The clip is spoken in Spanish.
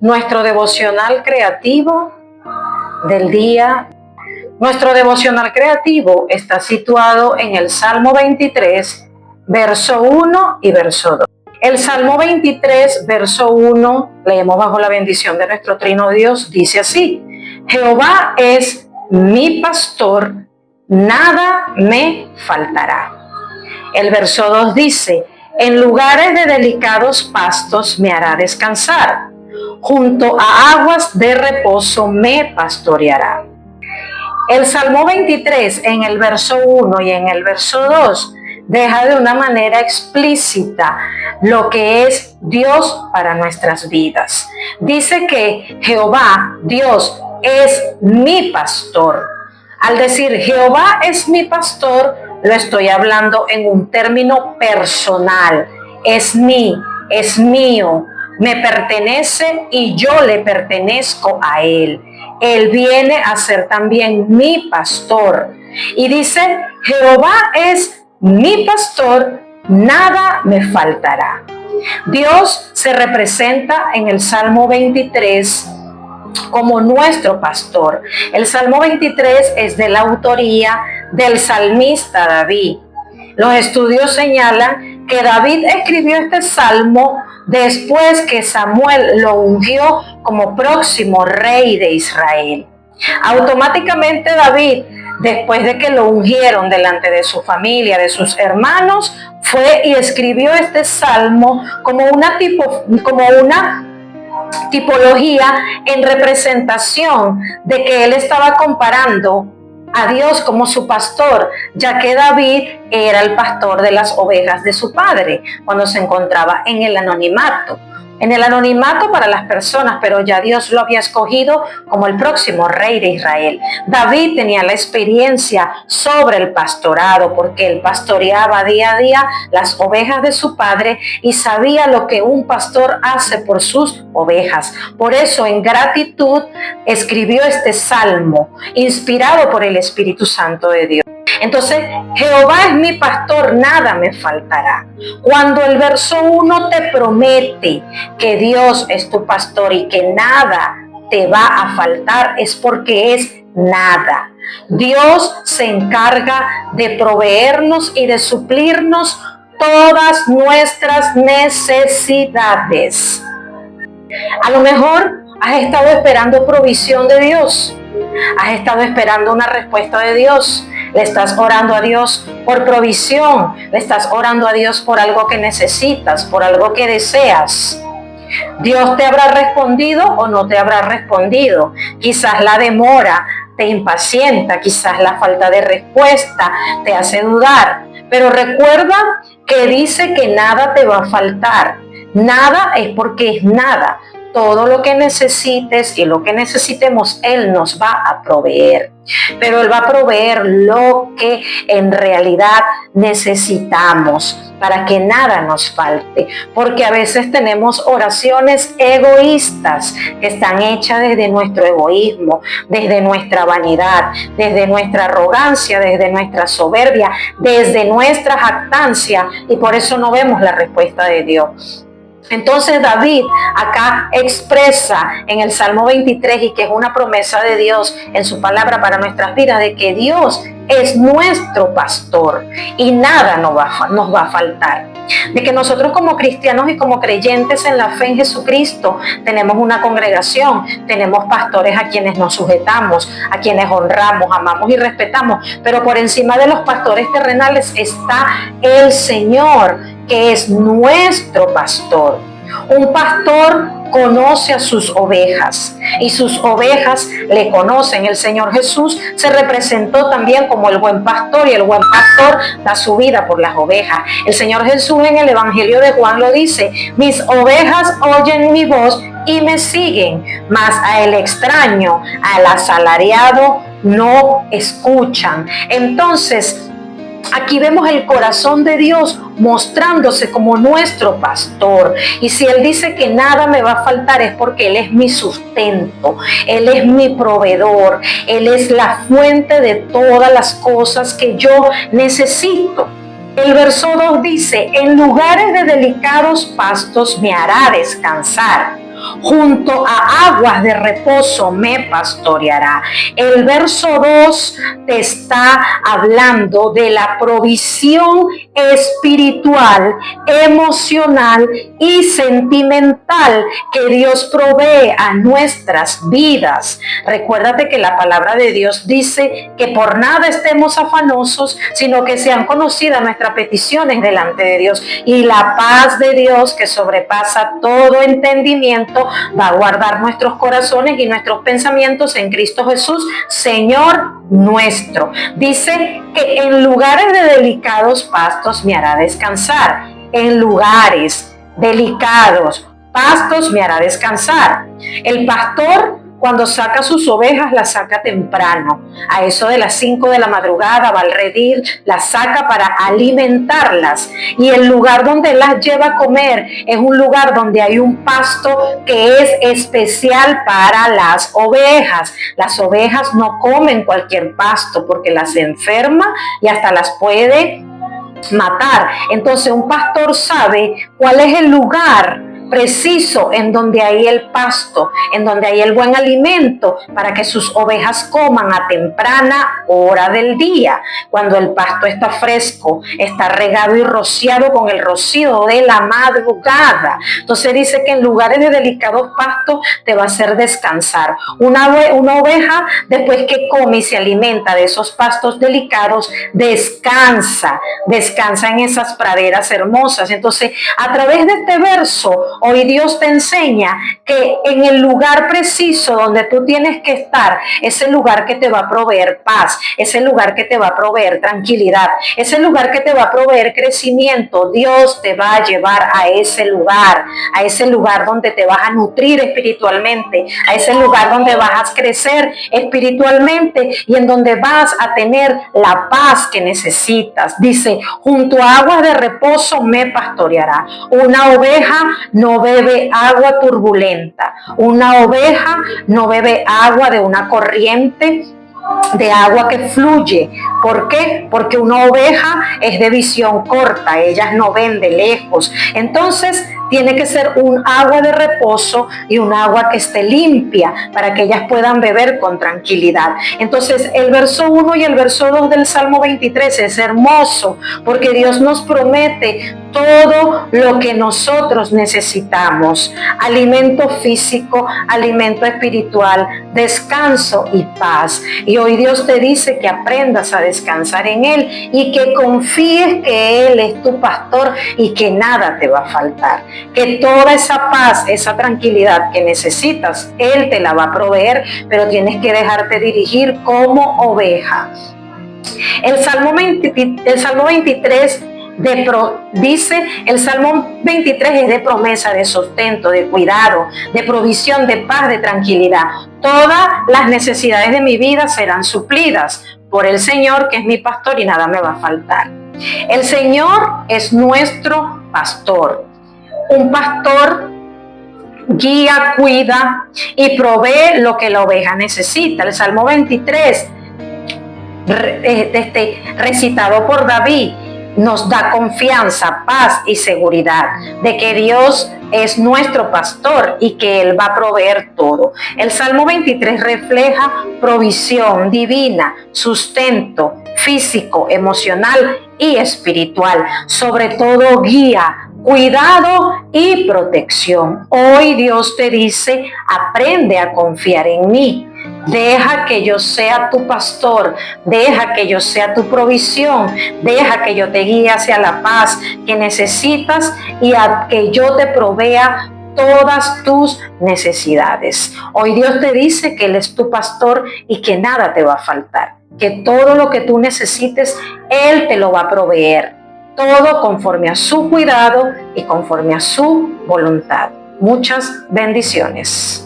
nuestro devocional creativo del día. Nuestro devocional creativo está situado en el Salmo 23, verso 1 y verso 2. El Salmo 23, verso 1, leemos bajo la bendición de nuestro Trino Dios, dice así: Jehová es mi pastor, nada me faltará. El verso 2 dice: en lugares de delicados pastos me hará descansar, junto a aguas de reposo me pastoreará. El Salmo 23 en el verso 1 y en el verso 2 deja de una manera explícita lo que es Dios para nuestras vidas. Dice que Jehová, Dios, es mi pastor. Al decir Jehová es mi pastor, lo estoy hablando en un término personal. Es mío, me pertenece y yo le pertenezco a Él. Él viene a ser también mi pastor. Y dice, Jehová es mi pastor, nada me faltará. Dios se representa en el Salmo 23 como nuestro pastor. El Salmo 23 es de la autoría del salmista David. Los estudios señalan que David escribió este salmo después que Samuel lo ungió como próximo rey de Israel. Automáticamente David, después de que lo ungieron delante de su familia, de sus hermanos, fue y escribió este salmo como una tipología en representación de que él estaba comparando a Dios como su pastor, ya que David era el pastor de las ovejas de su padre cuando se encontraba en el anonimato. En el anonimato para las personas, pero ya Dios lo había escogido como el próximo rey de Israel. David tenía la experiencia sobre el pastorado, porque él pastoreaba día a día las ovejas de su padre y sabía lo que un pastor hace por sus ovejas. Por eso, en gratitud, escribió este salmo, inspirado por el Espíritu Santo de Dios. Entonces, Jehová es mi pastor, nada me faltará. Cuando el verso 1 te promete que Dios es tu pastor y que nada te va a faltar, es porque es nada. Dios se encarga de proveernos y de suplirnos todas nuestras necesidades. A lo mejor has estado esperando provisión de Dios. Has estado esperando una respuesta de Dios. Le estás orando a Dios por provisión. Le estás orando a Dios por algo que necesitas, por algo que deseas. Dios te habrá respondido o no te habrá respondido. Quizás la demora te impacienta, quizás la falta de respuesta te hace dudar. Pero recuerda que dice que nada te va a faltar. Nada es porque es nada. Todo lo que necesites y lo que necesitemos, Él nos va a proveer. Pero Él va a proveer lo que en realidad necesitamos para que nada nos falte. Porque a veces tenemos oraciones egoístas que están hechas desde nuestro egoísmo, desde nuestra vanidad, desde nuestra arrogancia, desde nuestra soberbia, desde nuestra jactancia, y por eso no vemos la respuesta de Dios. Entonces David acá expresa en el Salmo 23, y que es una promesa de Dios en su palabra para nuestras vidas, de que Dios es nuestro pastor y nada nos va a faltar. De que nosotros como cristianos y como creyentes en la fe en Jesucristo tenemos una congregación, tenemos pastores a quienes nos sujetamos, a quienes honramos, amamos y respetamos, pero por encima de los pastores terrenales está el Señor, que es nuestro pastor. Un pastor conoce a sus ovejas y sus ovejas le conocen. El Señor Jesús se representó también como el buen pastor, y el buen pastor da su vida por las ovejas. El Señor Jesús en el Evangelio de Juan lo dice: mis ovejas oyen mi voz y me siguen, mas a el extraño, al asalariado, no escuchan. Entonces, aquí vemos el corazón de Dios mostrándose como nuestro pastor. Y si Él dice que nada me va a faltar, es porque Él es mi sustento, Él es mi proveedor, Él es la fuente de todas las cosas que yo necesito. El verso 2 dice: en lugares de delicados pastos me hará descansar, junto a aguas de reposo me pastoreará. El verso 2 te está hablando de la provisión espiritual, emocional y sentimental que Dios provee a nuestras vidas. Recuérdate que la palabra de Dios dice que por nada estemos afanosos, sino que sean conocidas nuestras peticiones delante de Dios, y la paz de Dios, que sobrepasa todo entendimiento, va a guardar nuestros corazones y nuestros pensamientos en Cristo Jesús, Señor nuestro. Dice que en lugares de delicados pastos me hará descansar. En lugares delicados pastos me hará descansar. El pastor, cuando saca sus ovejas, las saca temprano. A eso de las 5 de la madrugada va al redil, las saca para alimentarlas. Y el lugar donde las lleva a comer es un lugar donde hay un pasto que es especial para las ovejas. Las ovejas no comen cualquier pasto porque las enferma y hasta las puede matar. Entonces un pastor sabe cuál es el lugar preciso en donde hay el pasto, en donde hay el buen alimento para que sus ovejas coman a temprana hora del día, cuando el pasto está fresco, está regado y rociado con el rocío de la madrugada. Entonces dice que en lugares de delicados pastos te va a hacer descansar. Una oveja, después que come y se alimenta de esos pastos delicados, descansa en esas praderas hermosas. Entonces, a través de este verso, hoy Dios te enseña que en el lugar preciso donde tú tienes que estar, es el lugar que te va a proveer paz, es el lugar que te va a proveer tranquilidad, es el lugar que te va a proveer crecimiento. Dios te va a llevar a ese lugar donde te vas a nutrir espiritualmente, a ese lugar donde vas a crecer espiritualmente y en donde vas a tener la paz que necesitas. Dice, junto a aguas de reposo me pastoreará. Una oveja no bebe agua turbulenta. Una oveja no bebe agua de una corriente de agua que fluye. ¿Por qué? Porque una oveja es de visión corta, ellas no ven de lejos. Entonces tiene que ser un agua de reposo y un agua que esté limpia para que ellas puedan beber con tranquilidad. Entonces el verso 1 y el verso 2 del Salmo 23 es hermoso porque Dios nos promete todo lo que nosotros necesitamos: alimento físico, alimento espiritual, descanso y paz. Y hoy Dios te dice que aprendas a descansar en Él y que confíes que Él es tu pastor y que nada te va a faltar, que toda esa paz, esa tranquilidad que necesitas, Él te la va a proveer, pero tienes que dejarte dirigir como oveja. El Salmo 23 dice, el Salmo 23 es de promesa, de sustento, de cuidado, de provisión, de paz, de tranquilidad. Todas las necesidades de mi vida serán suplidas por el Señor, que es mi pastor, y nada me va a faltar. El Señor es nuestro pastor. Un pastor guía, cuida y provee lo que la oveja necesita. El Salmo 23, recitado por David, nos da confianza, paz y seguridad de que Dios es nuestro pastor y que Él va a proveer todo. El Salmo 23 refleja provisión divina, sustento físico, emocional y espiritual, sobre todo guía, cuidado y protección. Hoy Dios te dice, aprende a confiar en mí. Deja que yo sea tu pastor, deja que yo sea tu provisión, deja que yo te guíe hacia la paz que necesitas y a que yo te provea todas tus necesidades. Hoy Dios te dice que Él es tu pastor y que nada te va a faltar, que todo lo que tú necesites, Él te lo va a proveer, todo conforme a su cuidado y conforme a su voluntad. Muchas bendiciones.